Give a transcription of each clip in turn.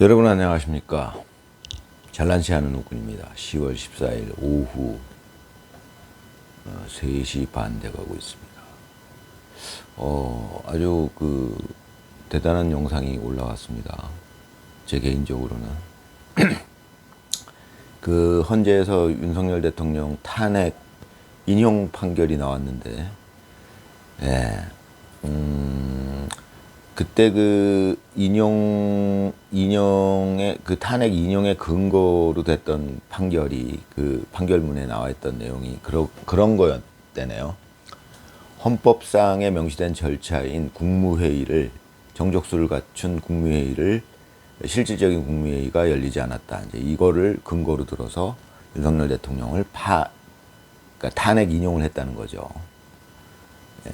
여러분 안녕하십니까. 잘난치 않은 우군입니다. 10월 14일 오후 3시 반 돼가고 있습니다. 아주 대단한 영상이 올라왔습니다. 제 개인적으로는 헌재에서 윤석열 대통령 탄핵 인용 판결이 나왔는데, 예, 그때 인용의 탄핵 인용의 근거로 됐던 판결이 판결문에 나와 있던 내용이 그런 거였대네요. 헌법상에 명시된 절차인 국무회의를, 정족수를 갖춘 국무회의를, 실질적인 국무회의가 열리지 않았다. 이제 이거를 근거로 들어서 윤석열 대통령을 그러니까 탄핵 인용을 했다는 거죠.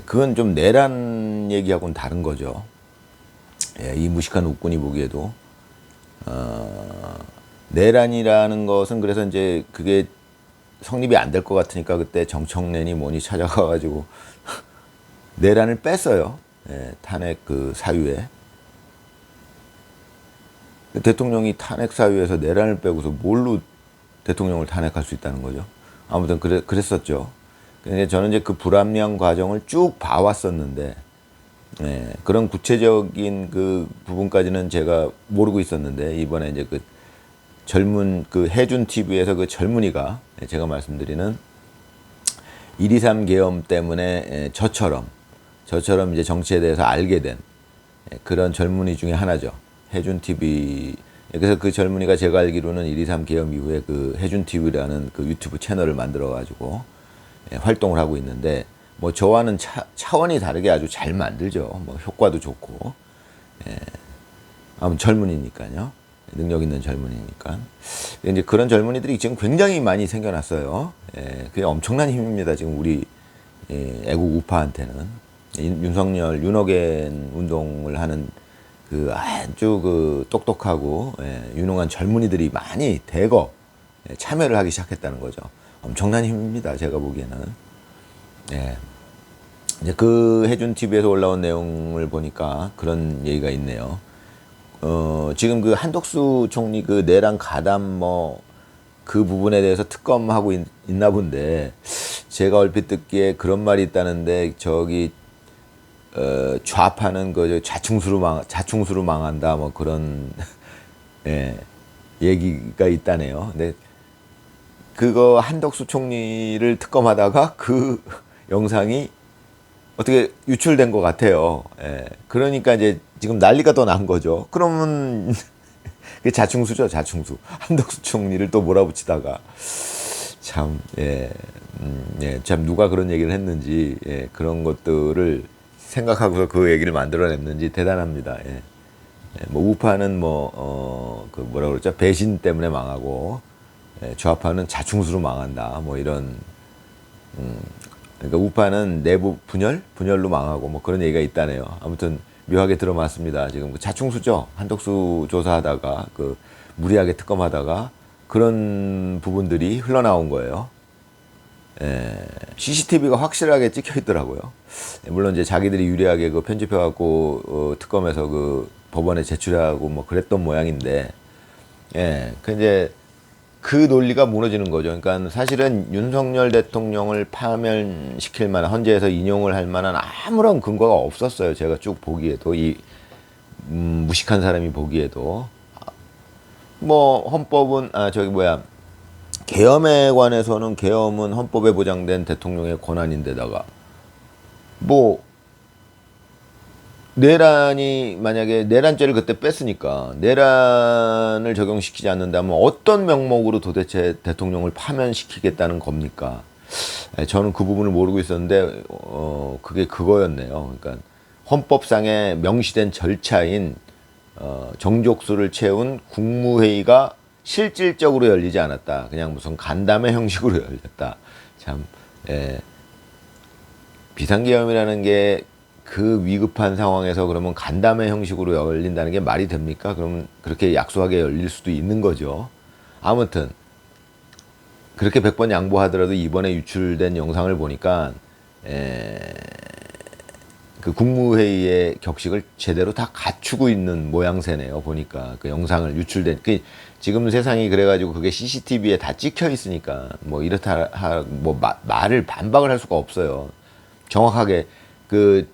그건 좀 내란 얘기하고는 다른 거죠. 이 무식한 uk군이 보기에도 내란이라는 것은, 그래서 이제 그게 성립이 안 될 것 같으니까 그때 정청래니 뭐니 찾아가가지고 내란을 뺐어요. 탄핵 사유에. 대통령이 탄핵 사유에서 내란을 빼고서 뭘로 대통령을 탄핵할 수 있다는 거죠. 아무튼 그랬었죠. 근데 저는 이제 그 불합리한 과정을 쭉 봐왔었는데, 그런 구체적인 부분까지는 제가 모르고 있었는데, 이번에 이제 젊은 해준 TV에서 젊은이가, 제가 말씀드리는 123 계엄 때문에 저처럼 이제 정치에 대해서 알게 된 그런 젊은이 중에 하나죠. 해준 TV. 그래서 그 젊은이가 제가 알기로는 123 계엄 이후에 해준 TV라는 유튜브 채널을 만들어 가지고 활동을 하고 있는데, 뭐 저와는 차원이 다르게 아주 잘 만들죠. 뭐 효과도 좋고. 아무튼 젊은이니까요. 능력 있는 젊은이니까. 이제 그런 젊은이들이 지금 굉장히 많이 생겨났어요. 그게 엄청난 힘입니다. 지금 우리 애국 우파한테는. 윤석열, 윤호겐 운동을 하는 아주 똑똑하고 유능한 젊은이들이 많이 대거 참여를 하기 시작했다는 거죠. 엄청난 힘입니다. 제가 보기에는. 이제 해준 TV에서 올라온 내용을 보니까 그런 얘기가 있네요. 지금 한덕수 총리 내란 가담 그 부분에 대해서 특검하고 있나 본데, 제가 얼핏 듣기에 그런 말이 있다는데, 좌파는 자충수로 망한다 뭐 그런 얘기가 있다네요. 근데 그거 한덕수 총리를 특검하다가 그 영상이 어떻게 유출된 것 같아요. 그러니까 이제 지금 난리가 더 난 거죠. 그러면 그게 자충수죠, 자충수. 한덕수 총리를 또 몰아붙이다가 참, 참 누가 그런 얘기를 했는지, 그런 것들을 생각하고서 그 얘기를 만들어냈는지 대단합니다. 뭐 우파는 뭐라 그러죠? 배신 때문에 망하고, 좌파는 자충수로 망한다. 뭐 이런. 그러니까 우파는 내부 분열로 망하고 뭐 그런 얘기가 있다네요. 아무튼 묘하게 들어맞습니다. 지금 자충수죠. 한덕수 조사하다가 무리하게 특검하다가 그런 부분들이 흘러나온 거예요. CCTV가 확실하게 찍혀 있더라고요. 물론 이제 자기들이 유리하게 편집해갖고 특검에서 법원에 제출하고 뭐 그랬던 모양인데, 이제 그 논리가 무너지는 거죠. 그러니까 사실은 윤석열 대통령을 파면시킬 만한, 헌재에서 인용을 할 만한 아무런 근거가 없었어요. 제가 쭉 보기에도, 무식한 사람이 보기에도. 뭐 헌법은 계엄에 관해서는, 계엄은 헌법에 보장된 대통령의 권한인데다가 뭐 내란이, 만약에 내란죄를 그때 뺐으니까 내란을 적용시키지 않는다면 어떤 명목으로 도대체 대통령을 파면시키겠다는 겁니까? 저는 그 부분을 모르고 있었는데, 그게 그거였네요. 그러니까 헌법상에 명시된 절차인 정족수를 채운 국무회의가 실질적으로 열리지 않았다. 그냥 무슨 간담회 형식으로 열렸다. 참, 비상계엄이라는 게 위급한 상황에서 그러면 간담회 형식으로 열린다는 게 말이 됩니까? 그러면 그렇게 약소하게 열릴 수도 있는 거죠. 아무튼 그렇게 100번 양보하더라도 이번에 유출된 영상을 보니까 그 국무회의의 격식을 제대로 다 갖추고 있는 모양새네요. 보니까 그 영상을 유출된 그 지금 세상이 그래가지고 그게 CCTV에 다 찍혀 있으니까 뭐 이렇다 뭐 말을 반박을 할 수가 없어요. 정확하게 그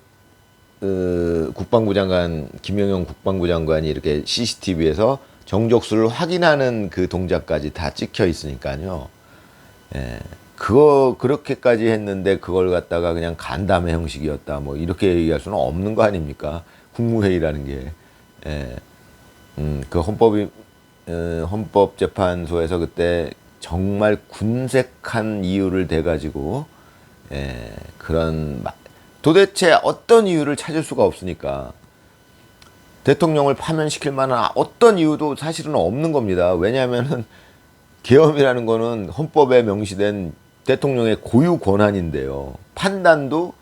국방부 장관 김영용 국방부 장관이 이렇게 CCTV에서 정족수를 확인하는 그 동작까지 다 찍혀 있으니까요. 예. 그거 그렇게까지 했는데 그걸 갖다가 그냥 간담회 형식이었다 뭐 이렇게 얘기할 수는 없는 거 아닙니까? 국무회의라는 게. 예. 그 헌법재판소에서 그때 정말 군색한 이유를 대가지고 그런 도대체 어떤 이유를 찾을 수가 없으니까 대통령을 파면시킬 만한 어떤 이유도 사실은 없는 겁니다. 왜냐하면은 계엄이라는 거는 헌법에 명시된 대통령의 고유 권한인데요. 판단도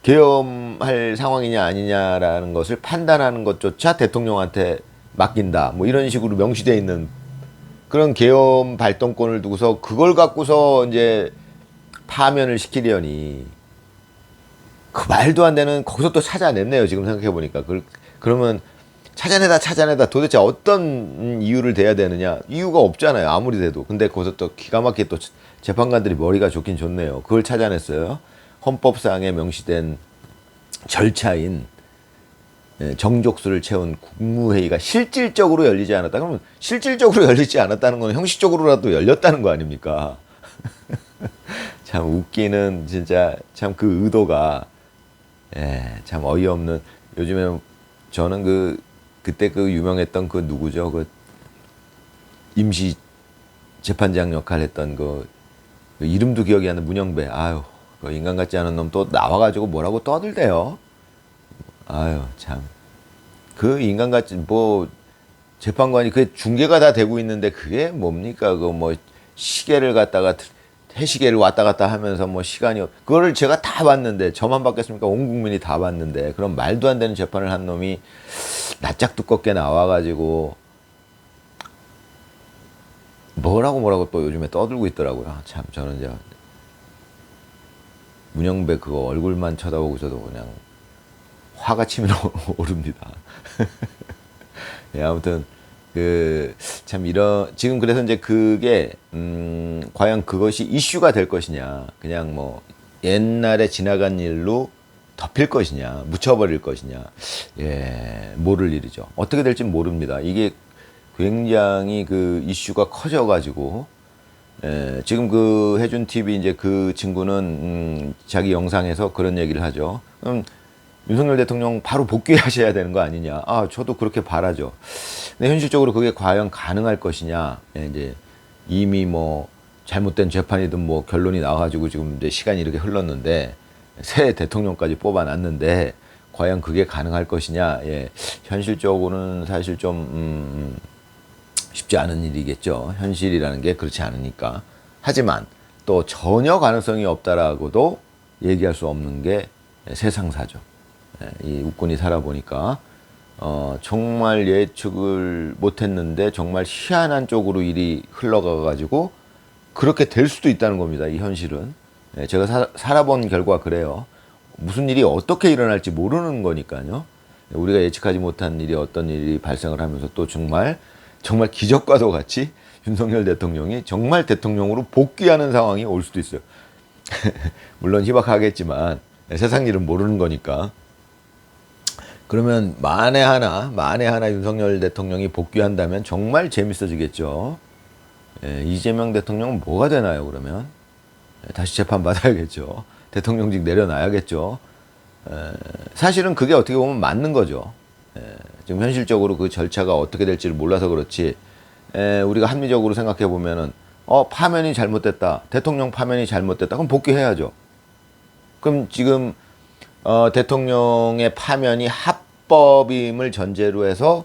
계엄할 상황이냐 아니냐라는 것을 판단하는 것조차 대통령한테 맡긴다. 뭐 이런 식으로 명시되어 있는 그런 계엄 발동권을 두고서 그걸 갖고서 이제 파면을 시키려니 그 말도 안 되는 거기서 또 찾아냈네요. 지금 생각해 보니까 그러면 찾아내다 도대체 어떤 이유를 대야 되느냐 이유가 없잖아요. 아무리 돼도. 근데 거기서 또 기가 막히게 또 재판관들이 머리가 좋긴 좋네요. 그걸 찾아냈어요. 헌법상에 명시된 절차인 정족수를 채운 국무회의가 실질적으로 열리지 않았다. 그러면 실질적으로 열리지 않았다는 건 형식적으로라도 열렸다는 거 아닙니까? 참 웃기는 진짜 참 그 의도가 참 어이없는. 요즘에 저는 그때 그 유명했던 그 누구죠? 그 임시 재판장 역할 했던 그 이름도 기억이 안 나. 문영배. 아유, 그 인간 같지 않은 놈 또 나와가지고 뭐라고 떠들대요. 아유, 참. 그 인간 같지, 뭐, 재판관이 그 중계가 다 되고 있는데 그게 뭡니까? 그 뭐, 시계를 갖다가, 해시계를 왔다 갔다 하면서 뭐 시간이, 그거를 제가 다 봤는데, 저만 봤겠습니까? 온 국민이 다 봤는데, 그런 말도 안 되는 재판을 한 놈이 낯짝 두껍게 나와가지고, 뭐라고 또 요즘에 떠들고 있더라고요. 참, 저는 이제, 문영배 그거 얼굴만 쳐다보고서도 그냥 화가 치밀어 오릅니다. 예, 아무튼, 참 지금 그래서 이제 그게, 과연 그것이 이슈가 될 것이냐, 그냥 뭐, 옛날에 지나간 일로 덮일 것이냐, 묻혀버릴 것이냐, 모를 일이죠. 어떻게 될지 모릅니다. 이게 굉장히 그 이슈가 커져가지고, 지금 그 해준 TV 이제 그 친구는 자기 영상에서 그런 얘기를 하죠. 윤석열 대통령 바로 복귀하셔야 되는 거 아니냐. 아, 저도 그렇게 바라죠. 근데 현실적으로 그게 과연 가능할 것이냐. 이제 이미 뭐 잘못된 재판이든 뭐 결론이 나와가지고 지금 이제 시간이 이렇게 흘렀는데 새 대통령까지 뽑아놨는데 과연 그게 가능할 것이냐. 현실적으로는 사실 좀 쉽지 않은 일이겠죠. 현실이라는 게 그렇지 않으니까. 하지만 또 전혀 가능성이 없다라고도 얘기할 수 없는 게 세상사죠. 이 uk군이 살아보니까 정말 예측을 못했는데 정말 희한한 쪽으로 일이 흘러가가지고 그렇게 될 수도 있다는 겁니다. 이 현실은. 제가 살아본 결과 그래요. 무슨 일이 어떻게 일어날지 모르는 거니까요. 우리가 예측하지 못한 일이 어떤 일이 발생을 하면서 또 정말 기적과도 같이 윤석열 대통령이 정말 대통령으로 복귀하는 상황이 올 수도 있어요. 물론 희박하겠지만 세상 일은 모르는 거니까. 그러면 만에 하나 윤석열 대통령이 복귀한다면 정말 재밌어지겠죠. 이재명 대통령은 뭐가 되나요, 그러면? 다시 재판 받아야겠죠. 대통령직 내려놔야겠죠. 사실은 그게 어떻게 보면 맞는 거죠. 지금 현실적으로 그 절차가 어떻게 될지를 몰라서 그렇지, 우리가 합리적으로 생각해 보면은, 파면이 잘못됐다. 대통령 파면이 잘못됐다. 그럼 복귀해야죠. 그럼 지금, 대통령의 파면이 합법임을 전제로 해서,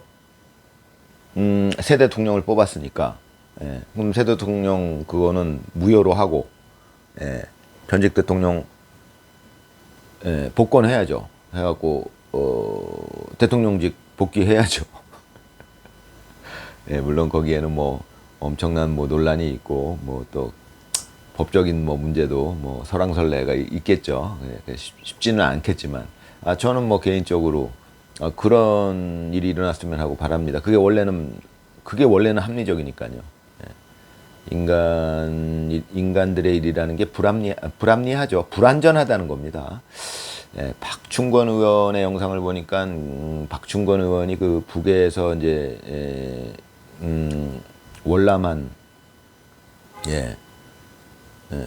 새 대통령을 뽑았으니까, 그럼 새 대통령 그거는 무효로 하고, 전직 대통령, 복권해야죠. 해갖고, 대통령직 복귀해야죠. 물론 거기에는 뭐 엄청난 뭐 논란이 있고 뭐 또 법적인 뭐 문제도 뭐 설왕설래가 있겠죠. 쉽지는 않겠지만 저는 뭐 개인적으로 그런 일이 일어났으면 하고 바랍니다. 그게 원래는 합리적이니까요. 인간들의 일이라는 게 불합리하죠. 불완전하다는 겁니다. 박충건 의원의 영상을 보니까 박충건 의원이 그 북에서 이제 월남한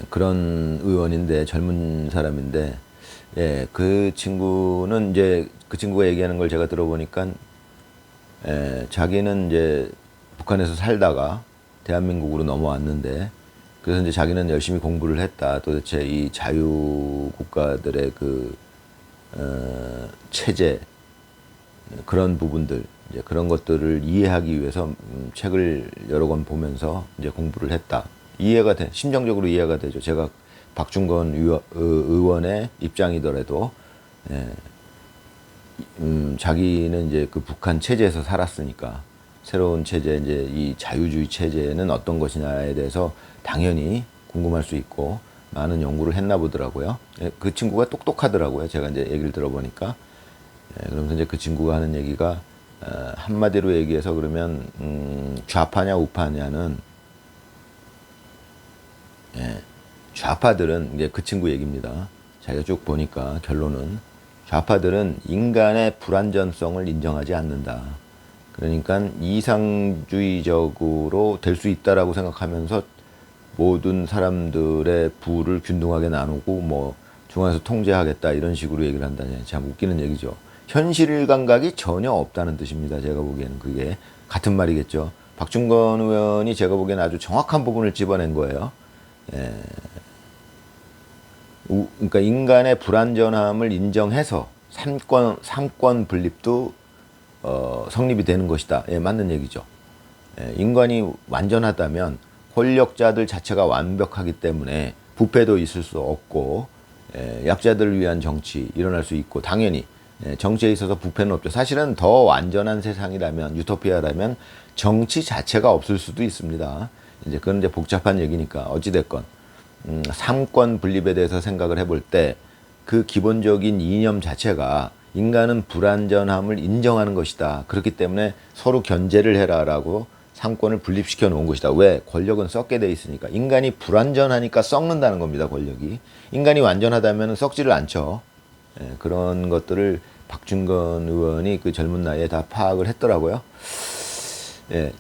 그런 의원인데 젊은 사람인데 그 친구는 이제 그 친구가 얘기하는 걸 제가 들어보니까 자기는 이제 북한에서 살다가 대한민국으로 넘어왔는데 그래서 이제 자기는 열심히 공부를 했다. 도대체 이 자유국가들의 그 체제 그런 부분들 이제 그런 것들을 이해하기 위해서 책을 여러 권 보면서 이제 공부를 했다. 심정적으로 이해가 되죠. 제가 박중건 의원의 입장이더라도 자기는 이제 그 북한 체제에서 살았으니까 새로운 체제 이제 이 자유주의 체제는 어떤 것이냐에 대해서 당연히 궁금할 수 있고 많은 연구를 했나 보더라고요. 그 친구가 똑똑하더라고요. 제가 이제 얘기를 들어보니까. 그러면서 이제 그 친구가 하는 얘기가 한마디로 얘기해서 그러면 좌파냐 우파냐는 좌파들은 이제 그 친구 얘기입니다. 자기가 쭉 보니까 결론은 좌파들은 인간의 불완전성을 인정하지 않는다. 그러니까 이상주의적으로 될 수 있다라고 생각하면서 모든 사람들의 부를 균등하게 나누고 뭐 중앙에서 통제하겠다 이런 식으로 얘기를 한다니 참 웃기는 얘기죠. 현실 감각이 전혀 없다는 뜻입니다. 제가 보기에는 그게 같은 말이겠죠. 박중건 의원이 제가 보기에는 아주 정확한 부분을 집어낸 거예요. 그러니까 인간의 불완전함을 인정해서 삼권 분립도 성립이 되는 것이다. 맞는 얘기죠. 인간이 완전하다면 권력자들 자체가 완벽하기 때문에 부패도 있을 수 없고 약자들을 위한 정치 일어날 수 있고 당연히 정치에 있어서 부패는 없죠. 사실은 더 완전한 세상이라면 유토피아라면 정치 자체가 없을 수도 있습니다. 이제 그건 이제 복잡한 얘기니까 어찌됐건 삼권 분립에 대해서 생각을 해볼 때 그 기본적인 이념 자체가 인간은 불완전함을 인정하는 것이다. 그렇기 때문에 서로 견제를 해라라고 삼권을 분립시켜 놓은 것이다. 왜? 권력은 썩게 돼 있으니까. 인간이 불완전하니까 썩는다는 겁니다. 권력이. 인간이 완전하다면 썩지를 않죠. 그런 것들을 박중건 의원이 그 젊은 나이에 다 파악을 했더라고요.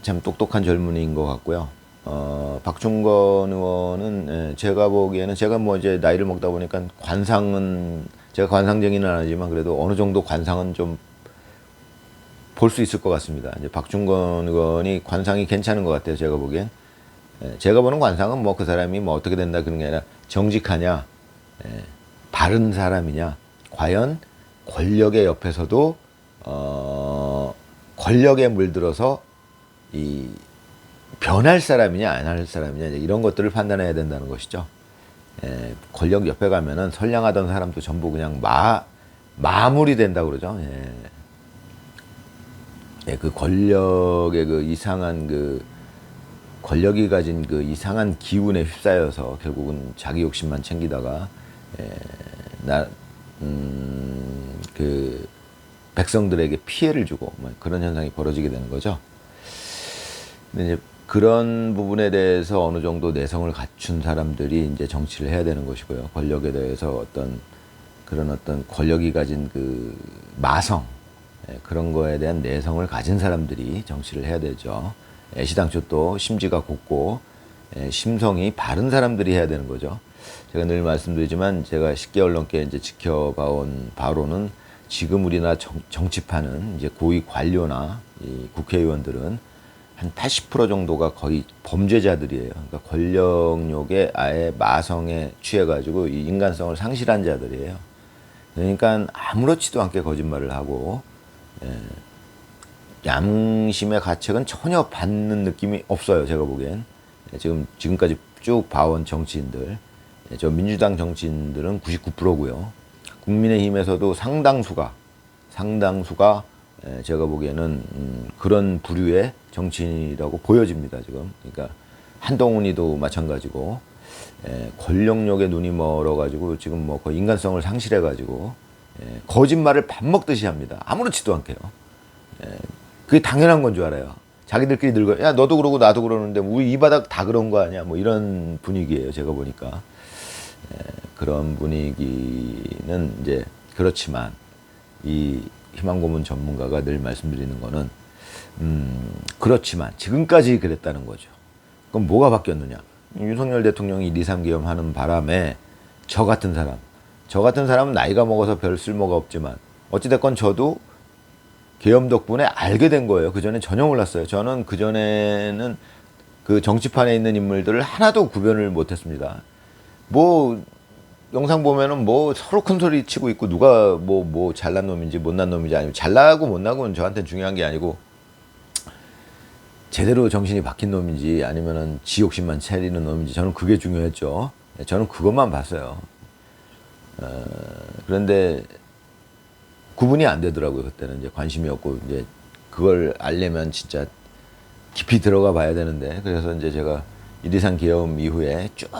참 똑똑한 젊은이인 것 같고요. 박중건 의원은 제가 보기에는 제가 뭐 이제 나이를 먹다 보니까 제가 관상쟁이는 아니지만 그래도 어느 정도 관상은 좀 볼 수 있을 것 같습니다. 이제 박중건 의원이 관상이 괜찮은 것 같아요. 제가 보기엔. 제가 보는 관상은 뭐 그 사람이 뭐 어떻게 된다 그런 게 아니라 정직하냐, 바른 사람이냐, 과연 권력의 옆에서도 권력에 물들어서 변할 사람이냐 안 할 사람이냐 이런 것들을 판단해야 된다는 것이죠. 권력 옆에 가면은 선량하던 사람도 전부 그냥 마무리 된다 그러죠. 그 권력의 그 이상한 권력이 가진 그 이상한 기운에 휩싸여서 결국은 자기 욕심만 챙기다가 그 백성들에게 피해를 주고 뭐 그런 현상이 벌어지게 되는 거죠. 근데 이제 그런 부분에 대해서 어느 정도 내성을 갖춘 사람들이 이제 정치를 해야 되는 것이고요. 권력에 대해서 그런 권력이 가진 그 마성, 그런 거에 대한 내성을 가진 사람들이 정치를 해야 되죠. 애시당초 또 심지가 곱고 심성이 바른 사람들이 해야 되는 거죠. 제가 늘 말씀드리지만 제가 10개월 넘게 이제 지켜봐온 바로는 지금 우리나라 정치판은 이제 고위 관료나 이 국회의원들은 한 80% 정도가 거의 범죄자들이에요. 그러니까 권력욕에 아예 마성에 취해가지고 이 인간성을 상실한 자들이에요. 그러니까 아무렇지도 않게 거짓말을 하고 양심의 가책은 전혀 받는 느낌이 없어요. 제가 보기엔. 지금까지 쭉 봐온 정치인들, 저 민주당 정치인들은 99%고요. 국민의힘에서도 상당수가 제가 보기에는 그런 부류의 정치인이라고 보여집니다. 지금. 그러니까 한동훈이도 마찬가지고 권력욕에 눈이 멀어가지고 지금 뭐 거의 인간성을 상실해가지고 거짓말을 밥 먹듯이 합니다. 아무렇지도 않게요. 그게 당연한 건 줄 알아요. 자기들끼리 늙어. 야, 너도 그러고 나도 그러는데 우리 이 바닥 다 그런 거 아니야? 뭐 이런 분위기예요. 제가 보니까. 그런 분위기는 이제 그렇지만 이 희망고문 전문가가 늘 말씀드리는 거는 그렇지만 지금까지 그랬다는 거죠. 그럼 뭐가 바뀌었느냐? 윤석열 대통령이 1, 2, 3기염 하는 바람에 저 같은 사람은 나이가 먹어서 별 쓸모가 없지만 어찌됐건 저도 계엄 덕분에 알게 된 거예요. 그전에 전혀 몰랐어요. 저는 그전에는 그 정치판에 있는 인물들을 하나도 구별을 못했습니다. 뭐 영상 보면은 뭐 서로 큰 소리 치고 있고 누가 뭐 잘난 놈인지 못난 놈인지 아니면 잘나고 못나고는 저한테는 중요한 게 아니고 제대로 정신이 박힌 놈인지 아니면은 지욕심만 차리는 놈인지 저는 그게 중요했죠. 저는 그것만 봤어요. 그런데 구분이 안 되더라고요. 그때는 이제 관심이 없고 이제 그걸 알려면 진짜 깊이 들어가 봐야 되는데 그래서 이제 제가 1.23 계엄 이후에 쭉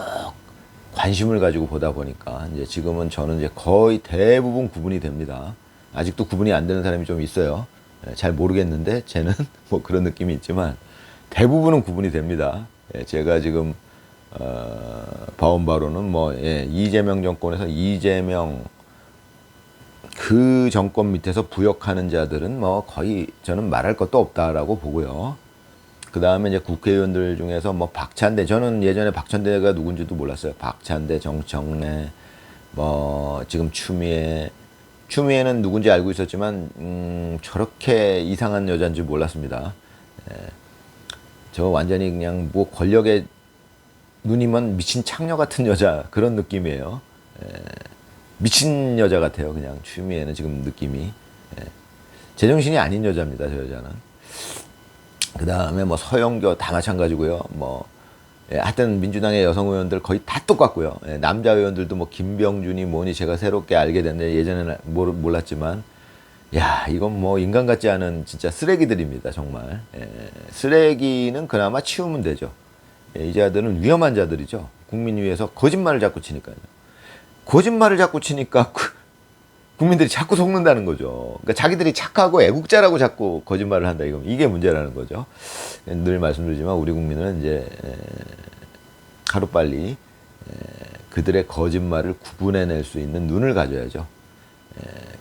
관심을 가지고 보다 보니까 이제 지금은 저는 이제 거의 대부분 구분이 됩니다. 아직도 구분이 안 되는 사람이 좀 있어요. 잘 모르겠는데 쟤는 뭐 그런 느낌이 있지만 대부분은 구분이 됩니다. 제가 지금 봐온 바로는 뭐 이재명 정권에서 이재명 그 정권 밑에서 부역하는 자들은 뭐 거의 저는 말할 것도 없다라고 보고요. 그 다음에 이제 국회의원들 중에서 뭐 박찬대, 저는 예전에 박찬대가 누군지도 몰랐어요. 박찬대, 정청래, 뭐 지금 추미애는 누군지 알고 있었지만 저렇게 이상한 여자인지 몰랐습니다. 저 완전히 그냥 뭐 권력에 눈이면 미친 창녀 같은 여자 그런 느낌이에요. 미친 여자 같아요. 그냥 추미애는 지금 느낌이 제정신이 아닌 여자입니다. 저 여자는. 그 다음에 뭐 서영교 다 마찬가지고요. 뭐 하여튼 민주당의 여성 의원들 거의 다 똑같고요. 남자 의원들도 뭐 김병준이 뭐니 제가 새롭게 알게 됐는데 예전에는 몰랐지만 야 이건 뭐 인간 같지 않은 진짜 쓰레기들입니다. 정말. 쓰레기는 그나마 치우면 되죠. 이 자들은 위험한 자들이죠. 국민 위해서 거짓말을 자꾸 치니까요. 거짓말을 자꾸 치니까 국민들이 자꾸 속는다는 거죠. 그러니까 자기들이 착하고 애국자라고 자꾸 거짓말을 한다. 이게 문제라는 거죠. 늘 말씀드리지만 우리 국민은 이제 하루빨리 그들의 거짓말을 구분해낼 수 있는 눈을 가져야죠.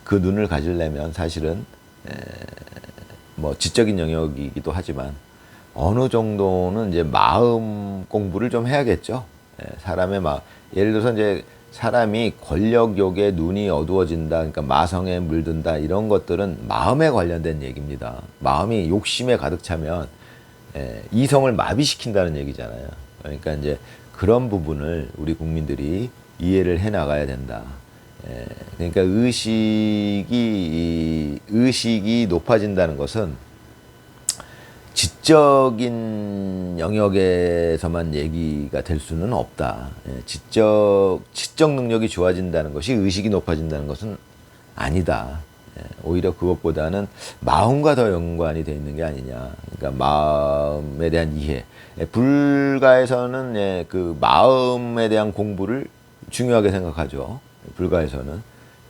그 눈을 가지려면 사실은 뭐 지적인 영역이기도 하지만 어느 정도는 이제 마음 공부를 좀 해야겠죠. 사람의 예를 들어서 이제 사람이 권력욕에 눈이 어두워진다, 그러니까 마성에 물든다, 이런 것들은 마음에 관련된 얘기입니다. 마음이 욕심에 가득 차면 이성을 마비시킨다는 얘기잖아요. 그러니까 이제 그런 부분을 우리 국민들이 이해를 해 나가야 된다. 그러니까 의식이 높아진다는 것은 지적인 영역에서만 얘기가 될 수는 없다. 지적 능력이 좋아진다는 것이 의식이 높아진다는 것은 아니다. 오히려 그것보다는 마음과 더 연관이 되어 있는 게 아니냐. 그러니까 마음에 대한 이해. 불가에서는 그 마음에 대한 공부를 중요하게 생각하죠. 불가에서는.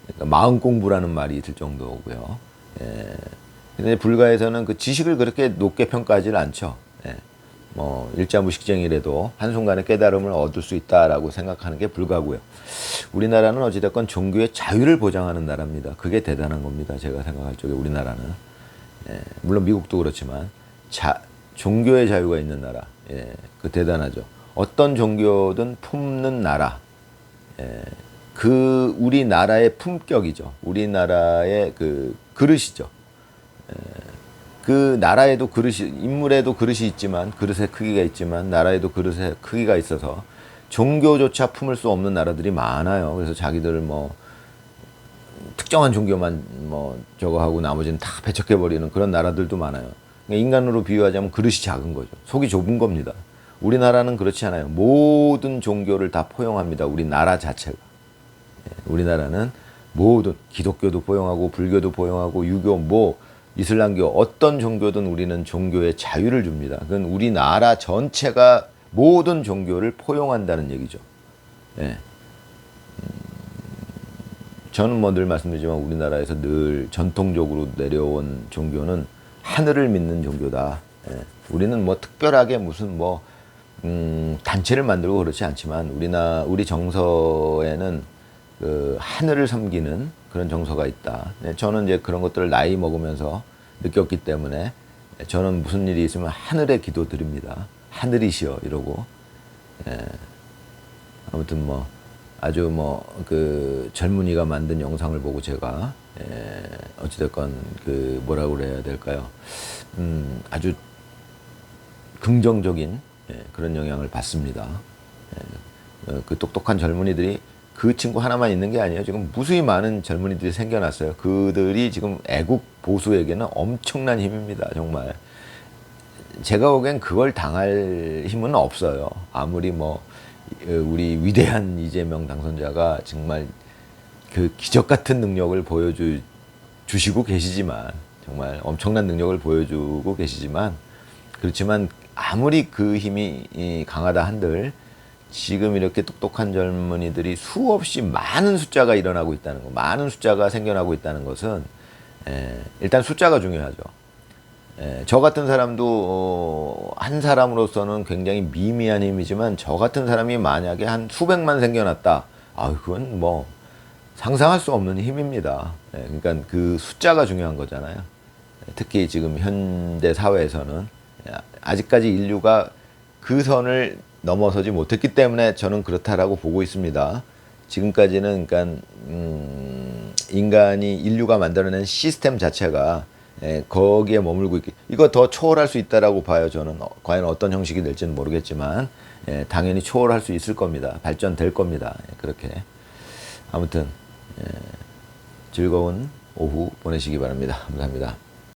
그러니까 마음 공부라는 말이 있을 정도고요. 근데 불가에서는 그 지식을 그렇게 높게 평가하지는 않죠. 뭐 일자무식쟁이라도 한순간에 깨달음을 얻을 수 있다라고 생각하는 게 불가고요. 우리나라는 어찌됐건 종교의 자유를 보장하는 나라입니다. 그게 대단한 겁니다. 제가 생각할 적에 우리나라는. 물론 미국도 그렇지만 종교의 자유가 있는 나라. 그 대단하죠. 어떤 종교든 품는 나라. 그 우리나라의 품격이죠. 우리나라의 그 그릇이죠. 그 나라에도 인물에도 그릇이 있지만, 그릇의 크기가 있지만, 나라에도 그릇의 크기가 있어서 종교조차 품을 수 없는 나라들이 많아요. 그래서 자기들 뭐 특정한 종교만 뭐 저거 하고 나머지는 다 배척해버리는 그런 나라들도 많아요. 그러니까 인간으로 비유하자면 그릇이 작은 거죠. 속이 좁은 겁니다. 우리나라는 그렇지 않아요. 모든 종교를 다 포용합니다. 우리나라 자체가. 우리나라는 모든 기독교도 포용하고 불교도 포용하고 유교 이슬람교 어떤 종교든 우리는 종교의 자유를 줍니다. 그건 우리나라 전체가 모든 종교를 포용한다는 얘기죠. 저는 뭐 늘 말씀드리지만 우리나라에서 늘 전통적으로 내려온 종교는 하늘을 믿는 종교다. 예. 우리는 뭐 특별하게 무슨 뭐 단체를 만들고 그렇지 않지만 우리 정서에는 그 하늘을 섬기는 그런 정서가 있다. 네, 저는 이제 그런 것들을 나이 먹으면서 느꼈기 때문에 저는 무슨 일이 있으면 하늘에 기도 드립니다. 하늘이시여 이러고. 예. 아무튼 뭐 아주 뭐 그 젊은이가 만든 영상을 보고 제가 어찌됐건 그 뭐라고 그래야 될까요? 아주 긍정적인 그런 영향을 받습니다. 그 똑똑한 젊은이들이 그 친구 하나만 있는 게 아니에요. 지금 무수히 많은 젊은이들이 생겨났어요. 그들이 지금 애국 보수에게는 엄청난 힘입니다. 정말. 제가 보기엔 그걸 당할 힘은 없어요. 아무리 뭐 우리 위대한 이재명 당선자가 정말 그 기적 같은 능력을 보여주시고 계시지만, 정말 엄청난 능력을 보여주고 계시지만, 그렇지만 아무리 그 힘이 강하다 한들 지금 이렇게 똑똑한 젊은이들이 수없이 많은 숫자가 일어나고 있다는 것, 많은 숫자가 생겨나고 있다는 것은 일단 숫자가 중요하죠. 저 같은 사람도 한 사람으로서는 굉장히 미미한 힘이지만 저 같은 사람이 만약에 한 수백만 생겨났다. 그건 뭐 상상할 수 없는 힘입니다. 그러니까 그 숫자가 중요한 거잖아요. 특히 지금 현대 사회에서는 아직까지 인류가 그 선을 넘어서지 못했기 때문에 저는 그렇다라고 보고 있습니다. 지금까지는 그러니까 인류가 만들어낸 시스템 자체가 거기에 머물고 있기, 이거 더 초월할 수 있다라고 봐요. 저는 과연 어떤 형식이 될지는 모르겠지만 당연히 초월할 수 있을 겁니다. 발전될 겁니다. 그렇게 아무튼 즐거운 오후 보내시기 바랍니다. 감사합니다.